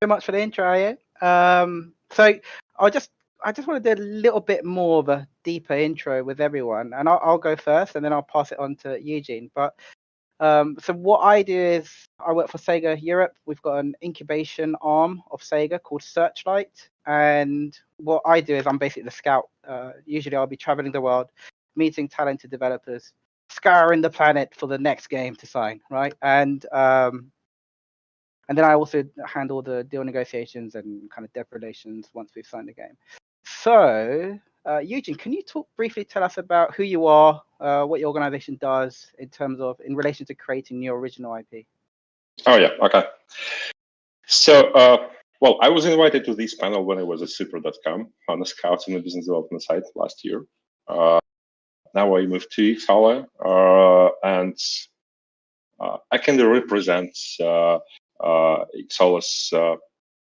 so much for the intro, Ian. So I just want to do a little bit more of a deeper intro with everyone, and I'll go first, and then I'll pass it on to Eugene. But so what I do is I work for SEGA Europe. We've got an incubation arm of SEGA called Searchlight, and what I do is I'm basically the scout. Usually I'll be traveling the world, meeting talented developers, scouring the planet for the next game to sign, right? And then I also handle the deal negotiations and kind of dev relations once we've signed the game. So, Eugene, can you briefly tell us about who you are, what your organization does in relation to creating new original IP? Oh, yeah. Okay. So, well, I was invited to this panel when I was at Super.com on the Scouts and the business development side last year. Now I moved to Xsolla, and I can represent Xsolla's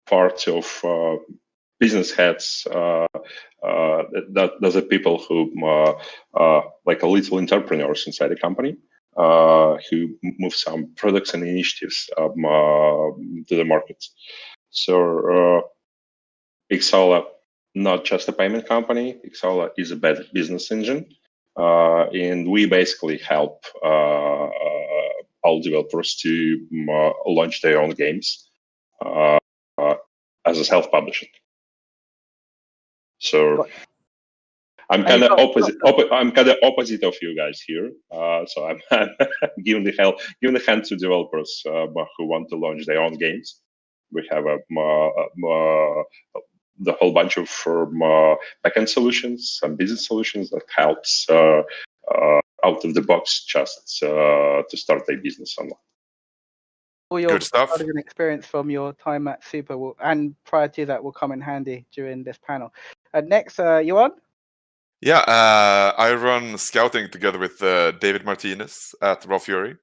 part of business heads. Those are people who like a little entrepreneurs inside the company who move some products and initiatives to the market. So Xsolla, not just a payment company. Xsolla is a better business engine, and we basically help all developers to launch their own games as a self-publishing. So I'm kind of opposite. I'm kind of opposite of you guys here. So I'm giving the hand to developers who want to launch their own games. We have the whole bunch of backend solutions and business solutions that helps out of the box just to start a business online. All your good stuff and experience from your time at Super and prior to that will come in handy during this panel. Next, Johan? Yeah, I run scouting together with David Martinez at Raw Fury.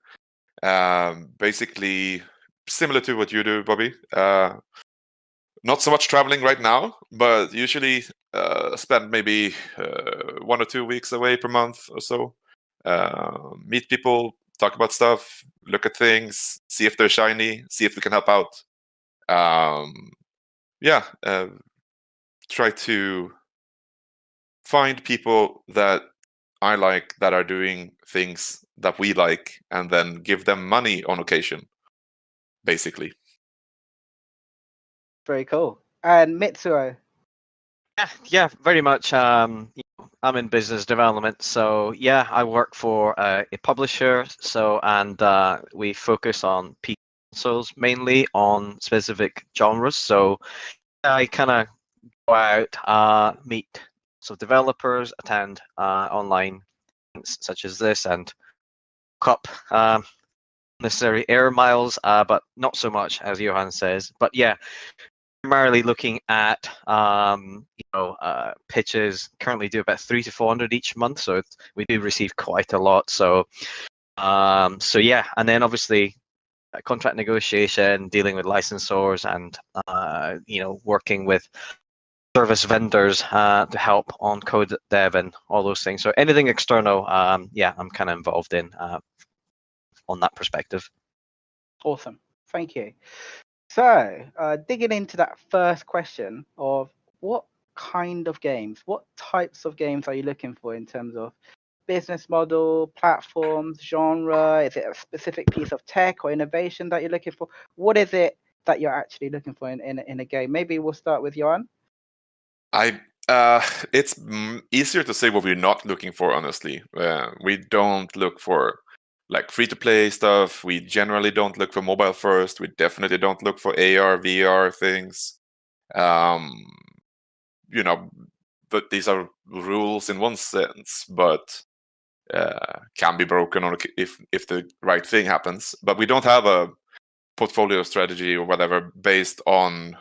Basically, similar to what you do, Bobby. Not so much traveling right now, but usually spend maybe 1 or 2 weeks away per month or so. Meet people, talk about stuff, look at things, see if they're shiny, see if we can help out. Try to find people that I like that are doing things that we like, and then give them money on occasion, basically. Very cool. And Mitsuo? Yeah, very much. I'm in business development, so yeah, I work for a publisher. And we focus on consoles, mainly on specific genres. So I kind of go out, meet developers, attend online events such as this, and cup necessary air miles, but not so much as Johan says. But yeah, primarily looking at pitches. Currently do about 300 to 400 each month, so we do receive quite a lot. So yeah, and then obviously contract negotiation, dealing with licensors, and working with service vendors to help on code dev and all those things. So anything external, I'm kind of involved in on that perspective. Awesome, thank you. So digging into that first question of what kind of games, what types of games are you looking for in terms of business model, platforms, genre? Is it a specific piece of tech or innovation that you're looking for? What is it that you're actually looking for in a game? Maybe we'll start with Johan. It's easier to say what we're not looking for, honestly. We don't look for like free-to-play stuff. We generally don't look for mobile first. We definitely don't look for AR, VR things. But these are rules in one sense, but can be broken if the right thing happens. But we don't have a portfolio strategy or whatever based on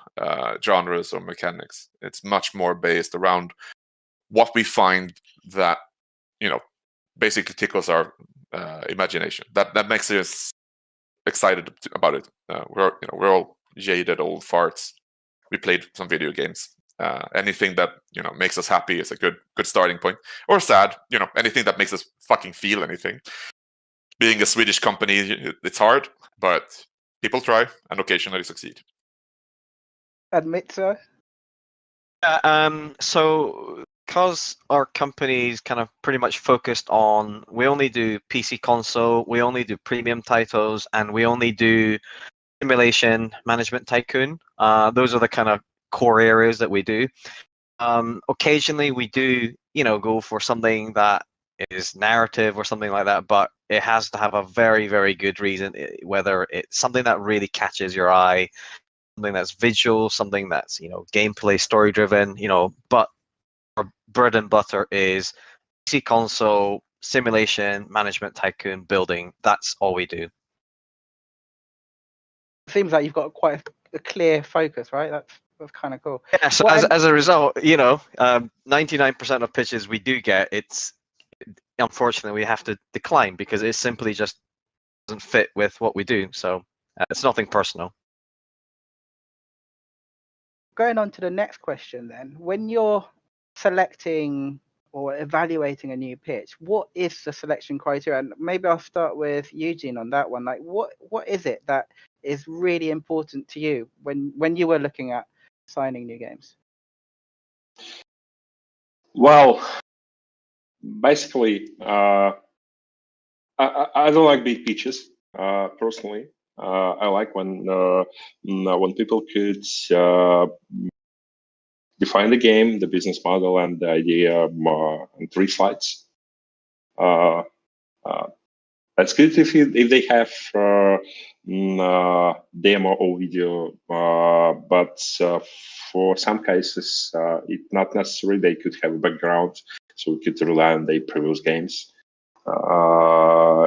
genres or mechanics. It's much more based around what we find that basically tickles our imagination. That makes us excited about it. We're all jaded old farts. We played some video games. Anything that makes us happy is a good starting point. Or sad, anything that makes us fucking feel anything. Being a Swedish company, it's hard, but people try and occasionally succeed. And Mitsuo? So because our company's kind of pretty much focused on, we only do PC console, we only do premium titles, and we only do simulation management tycoon. Those are the kind of core areas that we do. Occasionally we do, go for something that is narrative or something like that, but it has to have a very, very good reason, whether it's something that really catches your eye, something that's visual, something that's, gameplay, story driven, but our bread and butter is PC console, simulation, management tycoon, building. That's all we do. Seems like you've got quite a clear focus, right? That's kind of cool. Yeah, so as a result, 99% of pitches we do get, it's unfortunately we have to decline because it simply just doesn't fit with what we do. So it's nothing personal. Going on to the next question then, when you're selecting or evaluating a new pitch, what is the selection criteria? And maybe I'll start with Eugene on that one. Like, what is it that is really important to you when you were looking at signing new games? Well, basically, I don't like big pitches personally. I like when people could define the game, the business model, and the idea in 3 slides. That's good if they have demo or video, but for some cases, it's not necessary. They could have a background, so we could rely on their previous games.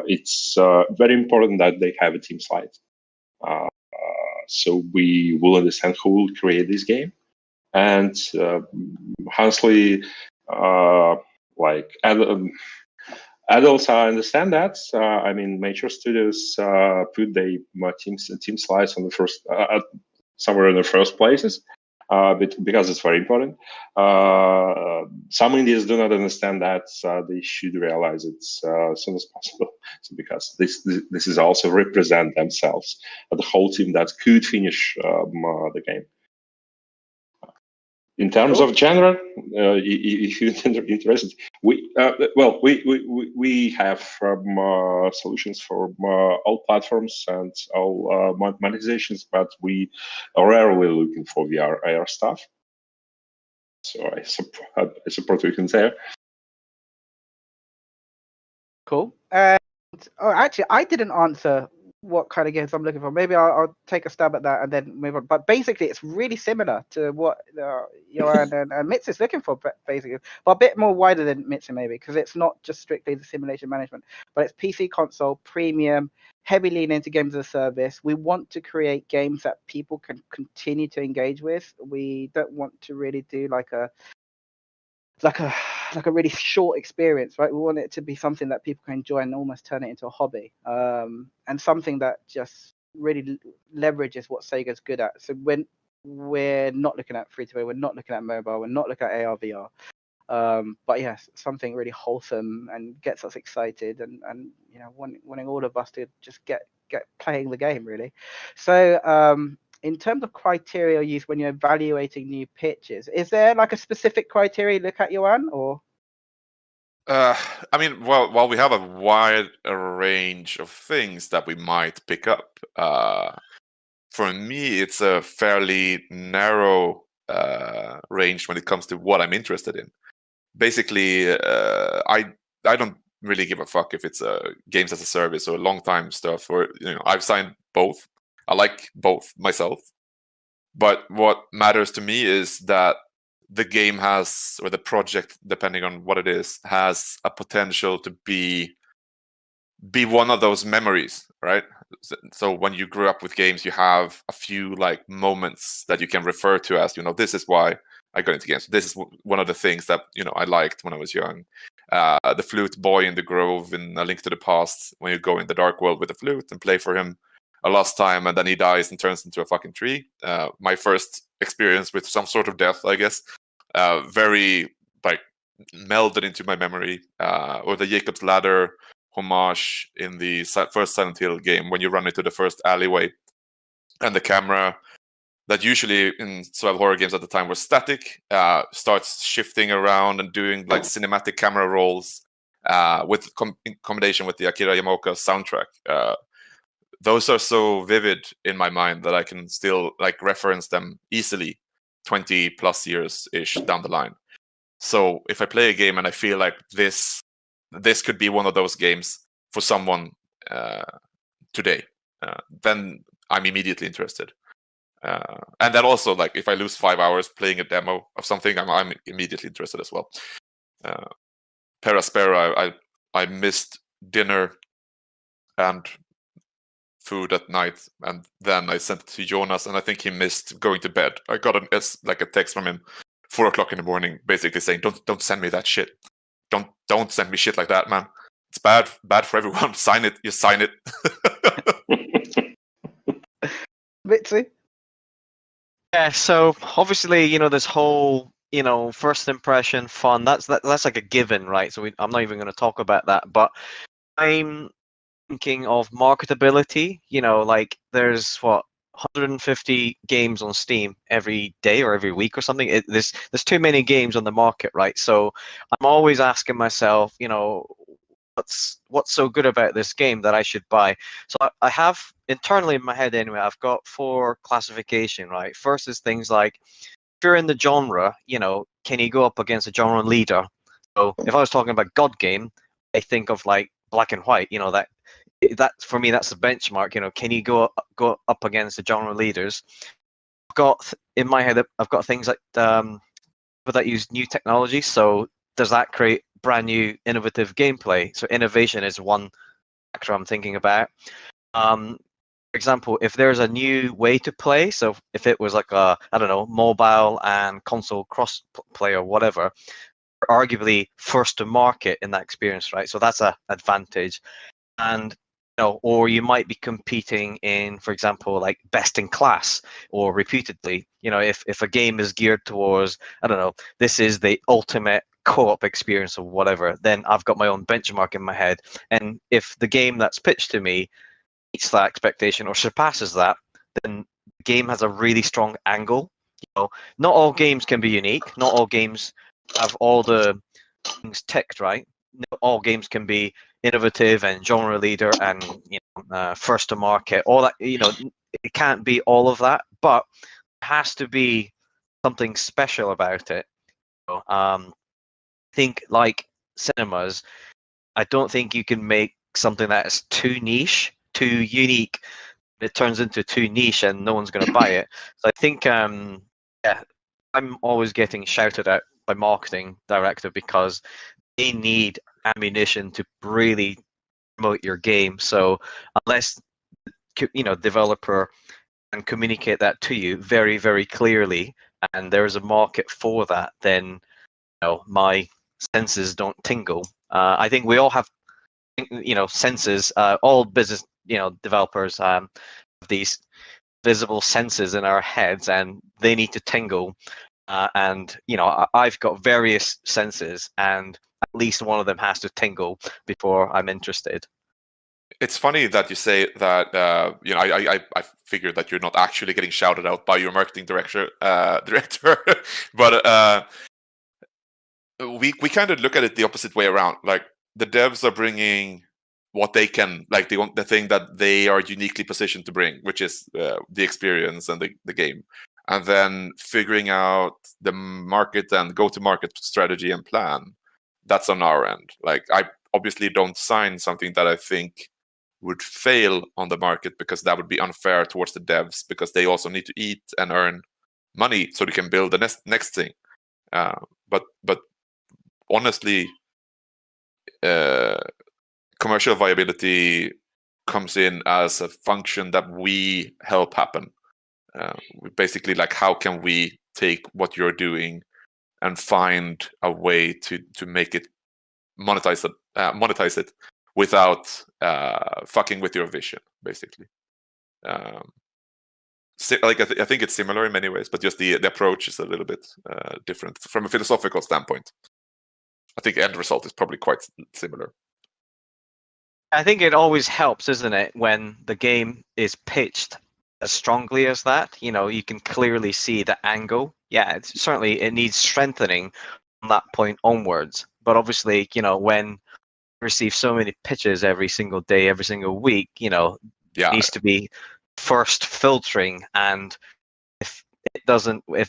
It's very important that they have a team slide, so we will understand who will create this game. And honestly, adults, I understand that. I mean, major studios put their team slides on the first somewhere in the first places, because it's very important. Some Indians do not understand that. They should realize it as soon as possible, because this is also represent themselves, the whole team that could finish the game. In terms of genre, if you're interested, we have solutions for all platforms and all monetizations, but we are rarely looking for VR AR stuff. So I support what you can say. Cool. And actually, I didn't answer what kind of games I'm looking for. Maybe I'll take a stab at that and then move on. But basically, it's really similar to what Johan and Mitsu's looking for, basically, but a bit more wider than Mitsu maybe, because it's not just strictly the simulation management, but it's PC console, premium, heavy lean into games as a service. We want to create games that people can continue to engage with. We don't want to really do like a really short experience, right? We want it to be something that people can enjoy and almost turn it into a hobby, and something that just really leverages what Sega's good at. So when we're not looking at free-to-play, we're not looking at mobile, we're not looking at AR, VR, but yes, something really wholesome and gets us excited and wanting all of us to just get playing the game, really. So in terms of criteria used when you're evaluating new pitches, is there like a specific criteria you look at, Johan, or? I mean, while we have a wide range of things that we might pick up, for me, it's a fairly narrow range when it comes to what I'm interested in. Basically, I don't really give a fuck if it's a games as a service or long time stuff, or I've signed both. I like both myself, but what matters to me is that the game has, or the project, depending on what it is, has a potential to be one of those memories, right? So when you grew up with games, you have a few like moments that you can refer to as, this is why I got into games. This is one of the things that I liked when I was young. The flute boy in the grove in A Link to the Past, when you go in the dark world with the flute and play for him a last time, and then he dies and turns into a fucking tree. My first experience with some sort of death, I guess, very like melded into my memory. Or the Jacob's Ladder homage in the first Silent Hill game, when you run into the first alleyway and the camera that usually in survival horror games at the time were static, starts shifting around and doing like cinematic camera rolls with in combination with the Akira Yamaoka soundtrack. Those are so vivid in my mind that I can still like reference them easily 20 plus years ish down the line. So if I play a game and I feel like this could be one of those games for someone today, then I'm immediately interested. And then also, like, if I lose 5 hours playing a demo of something, I'm immediately interested as well. Peraspera, I missed dinner and food at night, and then I sent it to Jonas, and I think he missed going to bed. I got a text from him 4 o'clock in the morning, basically saying, "Don't send me that shit. Don't send me shit like that, man. It's bad for everyone. Sign it. You sign it." Mitsuo? Yeah, so obviously, this whole, first impression fun, that's like a given, right? So I'm not even going to talk about that, but I'm thinking of marketability. Like there's 150 games on Steam every day or every week or something. There's too many games on the market, right? So I'm always asking myself, what's so good about this game that I should buy? So I have internally in my head anyway, I've got 4 classification, right? First is things like, if you're in the genre, can you go up against a genre leader? So if I was talking about God game, I think of like Black and White, that for me, that's the benchmark. Can you go up against the genre leaders? I've got in my head, I've got things like that use new technology. So does that create brand new innovative gameplay? So innovation is one factor I'm thinking about. For example, if there's a new way to play, so if it was like mobile and console cross play or whatever, arguably first to market in that experience, right? So that's an advantage. And or you might be competing in, for example, like best in class or reputedly. If a game is geared towards, this is the ultimate co-op experience or whatever, then I've got my own benchmark in my head. And if the game that's pitched to me meets that expectation or surpasses that, then the game has a really strong angle. Not all games can be unique. Not all games have all the things ticked, right? Not all games can be innovative and genre leader and first to market. All that, it can't be all of that, but it has to be something special about it. I think like cinemas, I don't think you can make something that is too niche, too unique. It turns into too niche and no one's going to buy it. So I think, I'm always getting shouted at by marketing director because they need ammunition to really promote your game. So unless developer can communicate that to you very, very clearly, and there's a market for that, then my senses don't tingle. I think we all have senses. All business developers have these visible senses in our heads, and they need to tingle. And I've got various senses, and at least one of them has to tingle before I'm interested. It's funny that you say that. I figured that you're not actually getting shouted out by your marketing director, but we kind of look at it the opposite way around. Like the devs are bringing what they can, like the thing that they are uniquely positioned to bring, which is the experience and the game, and then figuring out the market and go-to-market strategy and plan. That's on our end. Like I obviously don't sign something that I think would fail on the market, because that would be unfair towards the devs, because they also need to eat and earn money so they can build the next thing. But honestly, commercial viability comes in as a function that we help happen. Basically, like, how can we take what you're doing and find a way to make it monetize it without fucking with your vision, basically. I think it's similar in many ways, but just the approach is a little bit different from a philosophical standpoint. I think the end result is probably quite similar. I think it always helps, isn't it, when the game is pitched as strongly as that. You can clearly see the angle. Yeah, it needs strengthening from that point onwards. But obviously, when you receive so many pitches every single day, every single week, Yeah. needs to be first filtering, and if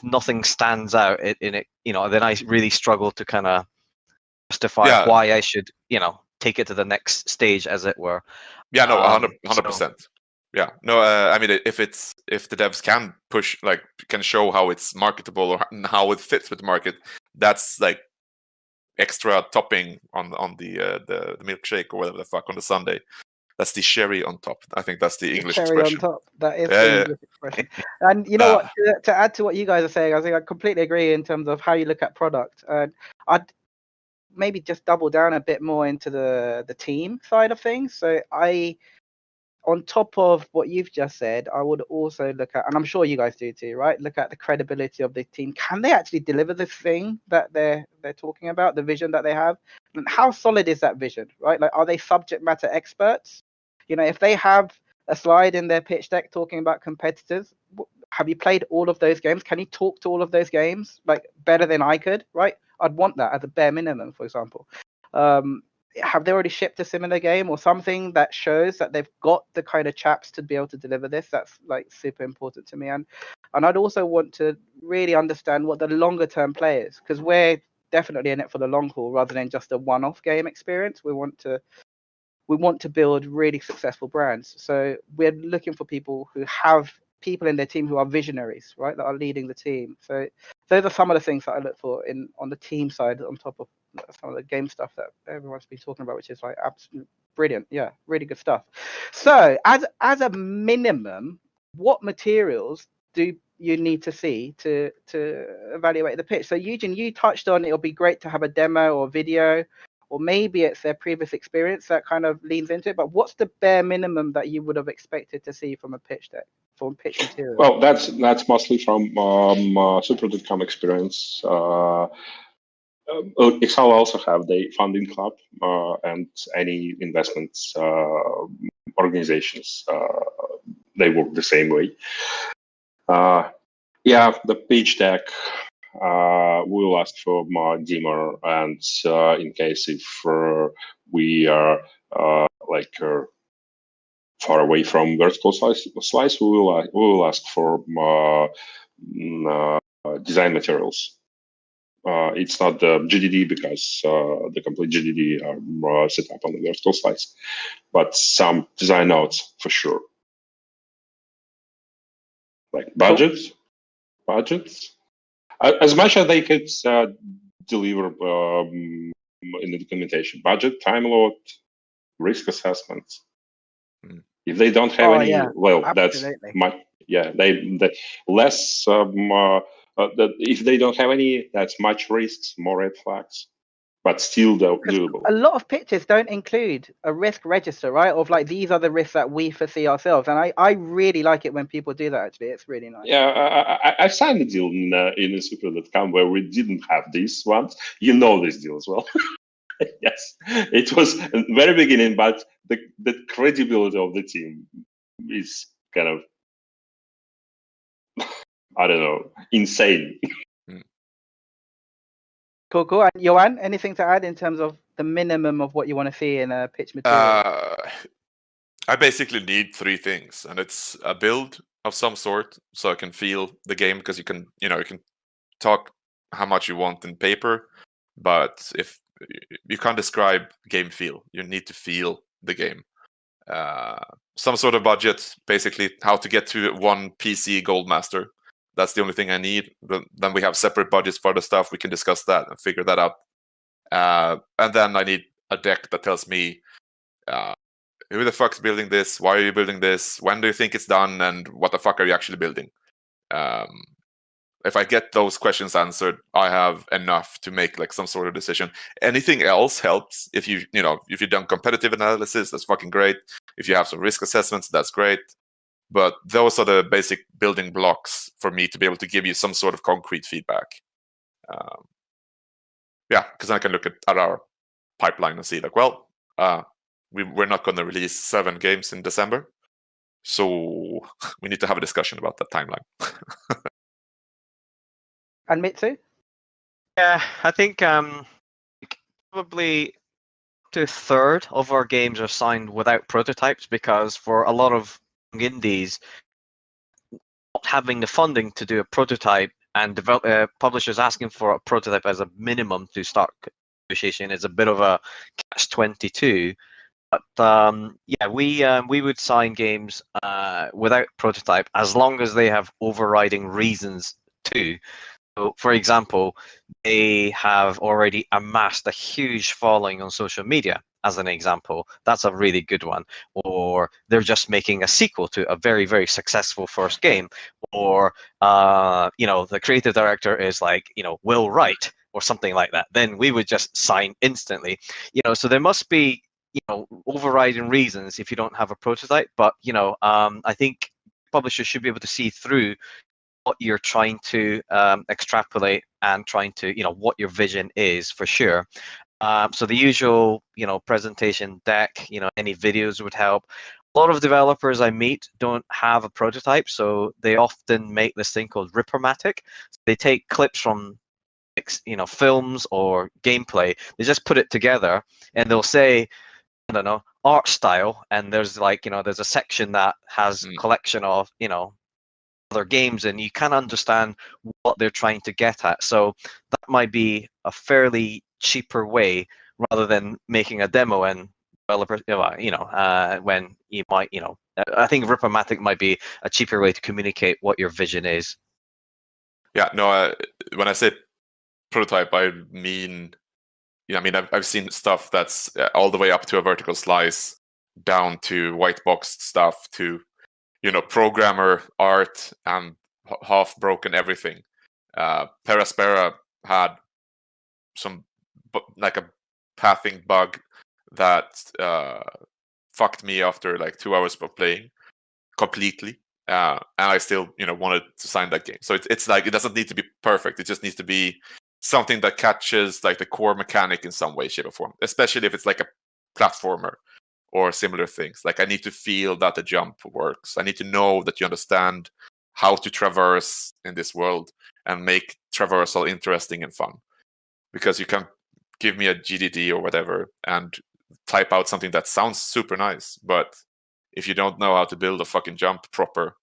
nothing stands out in it, then I really struggle to kind of justify why I should, take it to the next stage, as it were. Yeah, no, 100%. Yeah, no, I mean, if the devs can push, like, can show how it's marketable or how it fits with the market, that's like extra topping on the milkshake or whatever the fuck on the sundae. That's the cherry on top. I think that's the English cherry expression. on top. That is the English expression. And you know what? To add to what you guys are saying, I think I completely agree in terms of how you look at product. I'd maybe just double down a bit more into the team side of things. So on top of what you've just said, I would also look at, and I'm sure you guys do too, right? Look at the credibility of the team. Can they actually deliver this thing that they're talking about, the vision that they have? And how solid is that vision, right? Like, are they subject matter experts? If they have a slide in their pitch deck talking about competitors, have you played all of those games? Can you talk to all of those games like better than I could, right? I'd want that as a bare minimum, for example. Have they already shipped a similar game or something that shows that they've got the kind of chaps to be able to deliver this? That's like super important to me. And I'd also want to really understand what the longer term play is, because we're definitely in it for the long haul rather than just a one-off game experience. We want to build really successful brands. So we're looking for people who have people in their team who are visionaries, right, that are leading the team. So those are some of the things that I look for on the team side, on top of some of the game stuff that everyone's been talking about, which is like absolutely brilliant. Yeah, really good stuff. So as a minimum, what materials do you need to see to evaluate the pitch? So Eugene, you touched on it'll be great to have a demo or video, or maybe it's their previous experience that kind of leans into it. But what's the bare minimum that you would have expected to see from a pitch deck, from pitch material? Well, that's mostly from Super.com experience. Xsolla also have the funding club and any investments organizations. They work the same way. The pitch deck. We'll ask for more dimmer, and in case if we are far away from vertical slice, we will ask for design materials. It's not the GDD because the complete GDD are set up on the vertical slice, but some design notes for sure. Like budgets. As much as they could deliver in the documentation, budget, time load, risk assessments. If they don't have any, that's much. Yeah, they less. If they don't have any, that's much risks, more red flags, but still doable. A lot of pitches don't include a risk register, right? Of like, these are the risks that we foresee ourselves, and I really like it when people do that. Actually, it's really nice. Yeah, I signed a deal in Super.com where we didn't have these ones. You know this deal as well. Yes, it was very beginning, but the credibility of the team is kind of, I don't know, insane. Cool. And Johan, anything to add in terms of the minimum of what you want to see in a pitch material? I basically need three things, and it's a build of some sort, so I can feel the game, because you can talk how much you want in paper, but if you can't describe game feel, you need to feel the game. Some sort of budget, basically how to get to one PC Goldmaster. That's the only thing I need. But then we have separate budgets for other stuff. We can discuss that and figure that out. And then I need a deck that tells me who the fuck's building this, why are you building this, when do you think it's done, and what the fuck are you actually building? If I get those questions answered, I have enough to make like some sort of decision. Anything else helps. If you've done competitive analysis, that's fucking great. If you have some risk assessments, that's great. But those are the basic building blocks for me to be able to give you some sort of concrete feedback. Because I can look at our pipeline and see like, we're not going to release 7 games in December. So we need to have a discussion about that timeline. And Mitsu? Yeah, I think probably to a third of our games are signed without prototypes, because for a lot of indies, not having the funding to do a prototype and publishers asking for a prototype as a minimum to start negotiation is a bit of a catch-22. But yeah, we would sign games without prototype as long as they have overriding reasons to. So, for example, they have already amassed a huge following on social media, as an example. That's a really good one. Or they're just making a sequel to a very, very successful first game. Or, the creative director is like, Will Wright or something like that. Then we would just sign instantly. So there must be, overriding reasons if you don't have a prototype. But, I think publishers should be able to see through what you're trying to extrapolate and trying to, what your vision is for sure. So the usual, presentation deck, any videos would help. A lot of developers I meet don't have a prototype, so they often make this thing called Rippermatic. They take clips from, films or gameplay. They just put it together, and they'll say, I don't know, art style, and there's there's a section that has collection of, other games, and you can understand what they're trying to get at. So that might be a fairly cheaper way rather than making a demo and developers, when you might, I think Rippermatic might be a cheaper way to communicate what your vision is. Yeah, no, when I say prototype, I mean, I've seen stuff that's all the way up to a vertical slice, down to white boxed stuff, to programmer art and half broken everything. Peraspera had some like a pathing bug that fucked me after like 2 hours of playing completely, and I still wanted to sign that game. So it's like, it doesn't need to be perfect. It just needs to be something that catches like the core mechanic in some way, shape, or form. Especially if it's like a platformer or similar things. Like, I need to feel that the jump works. I need to know that you understand how to traverse in this world and make traversal interesting and fun. Because you can give me a GDD or whatever and type out something that sounds super nice, but if you don't know how to build a fucking jump proper,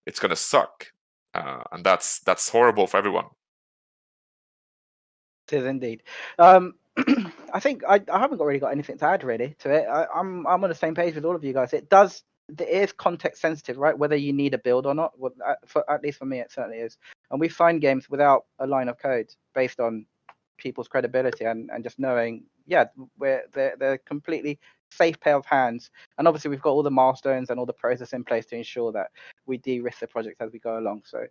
it's gonna suck. And that's horrible for everyone. It is indeed. I think I haven't really got anything to add really to it. I'm on the same page with all of you guys. It is context sensitive, right? Whether you need a build or not. At least for me, it certainly is. And we find games without a line of code based on people's credibility and just knowing, where they're completely safe pair of hands. And obviously we've got all the milestones and all the process in place to ensure that we de-risk the project as we go along. So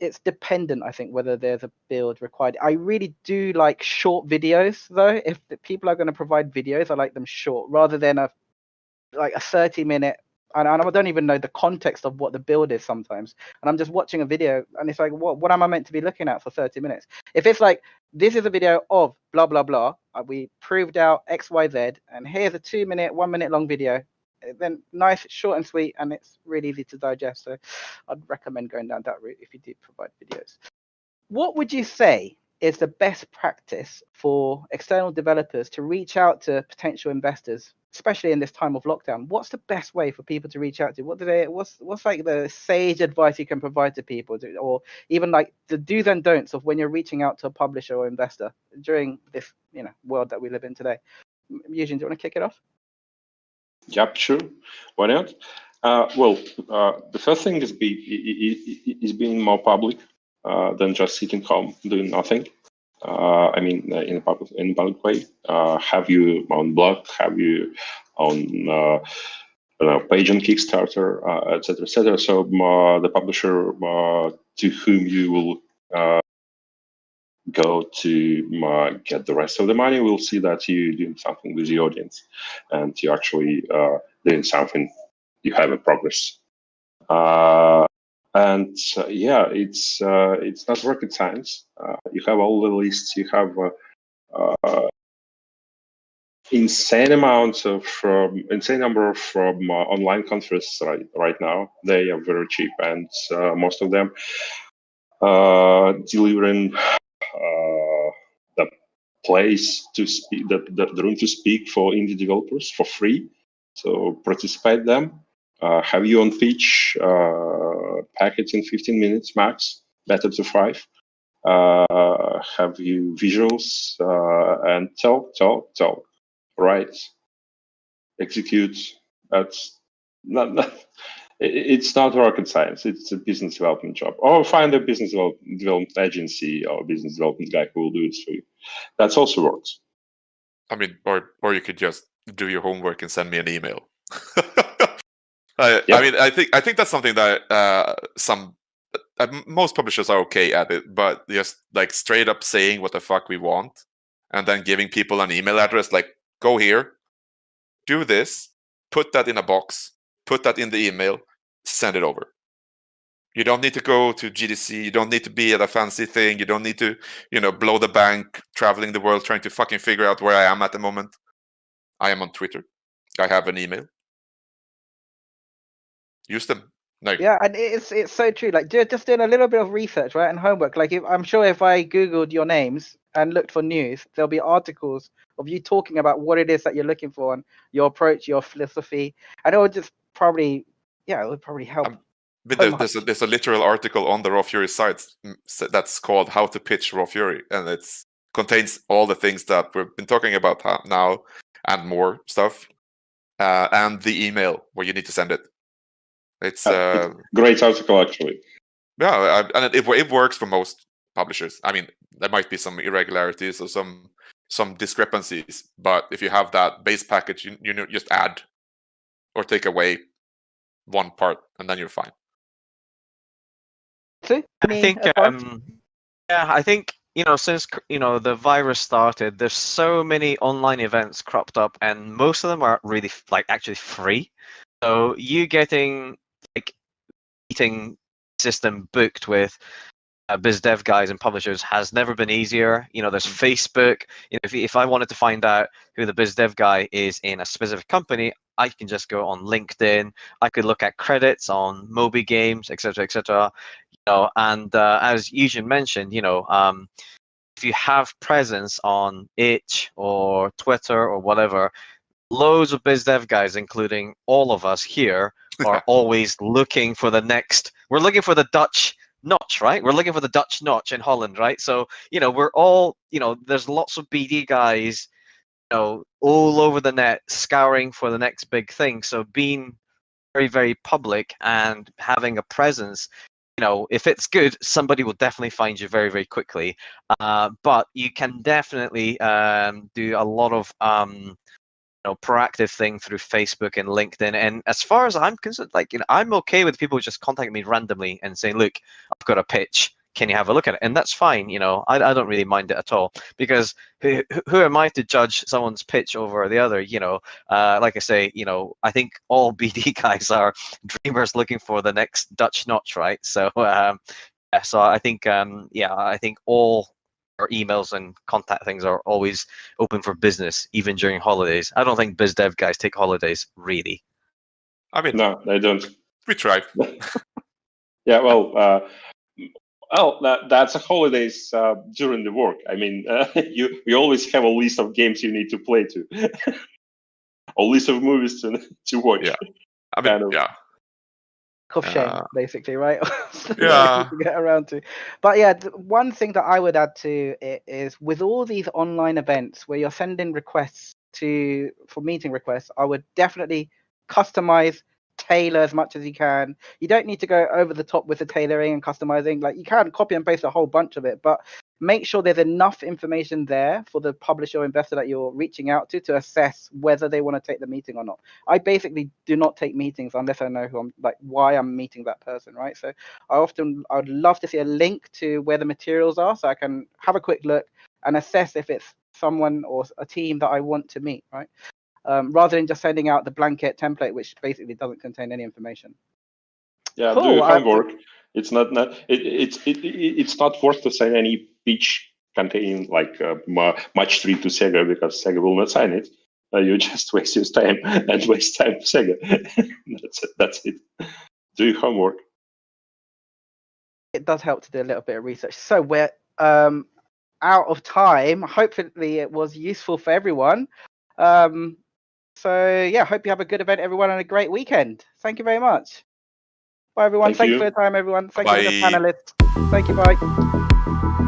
it's dependent, I think, whether there's a build required. I really do like short videos, though. If the people are going to provide videos, I like them short rather than a 30-minute. And I don't even know the context of what the build is sometimes. And I'm just watching a video, and it's like, what am I meant to be looking at for 30 minutes? If it's like, this is a video of blah, blah, blah, we proved out X, Y, Z, and here's a 2-minute, 1-minute long video, then nice, short and sweet, and it's really easy to digest. So I'd recommend going down that route if you do provide videos. What would you say is the best practice for external developers to reach out to potential investors, especially in this time of lockdown? What's the best way for people to reach out to? What's like the sage advice you can provide to people, or even like the do's and don'ts of when you're reaching out to a publisher or investor during this world that we live in today? Eugene, do you want to kick it off? Yep, sure. Why not? The first thing is being more public than just sitting home doing nothing. In a public way. Have you on blog? Have you on page on Kickstarter, etc., etc. So the publisher to whom you will go to get the rest of the money will see that you're doing something with the audience, and you actually doing something. You have a progress. It's not rocket science. You have all the lists. You have insane amounts of insane number of online conferences right now. They are very cheap, and most of them delivering the place to speak, the room to speak for indie developers for free. So participate them. Have you on pitch, package in 15 minutes max, better to 5. Have you visuals, and talk. Right, execute. That's not it's not rocket science. It's a business development job. Or find a business development agency or business development guy who will do it for you. That's also works. I mean, or you could just do your homework and send me an email. Yep. I mean, I think that's something that most publishers are okay at it, but just like straight up saying what the fuck we want, and then giving people an email address like, go here, do this, put that in a box, put that in the email, send it over. You don't need to go to GDC. You don't need to be at a fancy thing. You don't need to, blow the bank, traveling the world, trying to fucking figure out where I am at the moment. I am on Twitter. I have an email. Use them. No. Yeah, and it's so true. Like just doing a little bit of research, right, and homework. Like I'm sure if I Googled your names and looked for news, there'll be articles of you talking about what it is that you're looking for and your approach, your philosophy, and it would just probably, it would probably help. But there's a literal article on the Raw Fury site that's called "How to Pitch Raw Fury," and it contains all the things that we've been talking about now and more stuff, and the email where you need to send it. It's a great article, actually. Yeah, and it works for most publishers. I mean, there might be some irregularities or some discrepancies, but if you have that base package, you just add or take away one part, and then you're fine. See? I think, since the virus started, there's so many online events cropped up, and most of them are really actually free. So you getting meeting system booked with biz dev guys and publishers has never been easier. There's Facebook. If I wanted to find out who the biz dev guy is in a specific company, I can just go on LinkedIn. I could look at credits on Moby Games, etc., etc. And as Eugene mentioned, if you have presence on itch or Twitter or whatever, loads of biz dev guys, including all of us here, are always looking for the next. We're looking for the Dutch notch, right? We're looking for the Dutch notch in Holland, right? So, we're all, there's lots of BD guys, all over the net scouring for the next big thing. So being very, very public and having a presence, if it's good, somebody will definitely find you very, very quickly. But you can definitely do a lot of proactive thing through Facebook and LinkedIn. And as far as I'm concerned, I'm okay with people just contacting me randomly and saying, look, I've got a pitch, can you have a look at it? And that's fine. I don't really mind it at all, because who am I to judge someone's pitch over the other? Like I say, I think all BD guys are dreamers looking for the next Dutch notch, right? So so I think I think all our emails and contact things are always open for business, even during holidays. I don't think biz dev guys take holidays, really. I mean, no, they don't. We try. Yeah, well, that's a holidays during the work. I mean, you always have a list of games you need to play to, a list of movies to watch. Yeah, I mean, of shame, basically, right? Yeah. To get around to. But yeah, one thing that I would add to it is, with all these online events where you're sending requests for meeting requests, I would definitely customize, tailor as much as you can. You don't need to go over the top with the tailoring and customizing. Like, you can copy and paste a whole bunch of it, but make sure there's enough information there for the publisher or investor that you're reaching out to assess whether they want to take the meeting or not. I basically do not take meetings unless I know why I'm meeting that person, right? So I would love to see a link to where the materials are, so I can have a quick look and assess if it's someone or a team that I want to meet, right? Rather than just sending out the blanket template, which basically doesn't contain any information. Yeah, cool. Do your homework. It's not worth to sign any pitch containing much treat to SEGA, because SEGA will not sign it. you just waste your time and waste time for Sega. That's it. Do your homework. It does help to do a little bit of research. So we're out of time. Hopefully it was useful for everyone. So yeah, hope you have a good event, everyone, and a great weekend. Thank you very much. Bye, everyone. Thank you for your time, everyone. Thank you for the panelists. Thank you. Bye.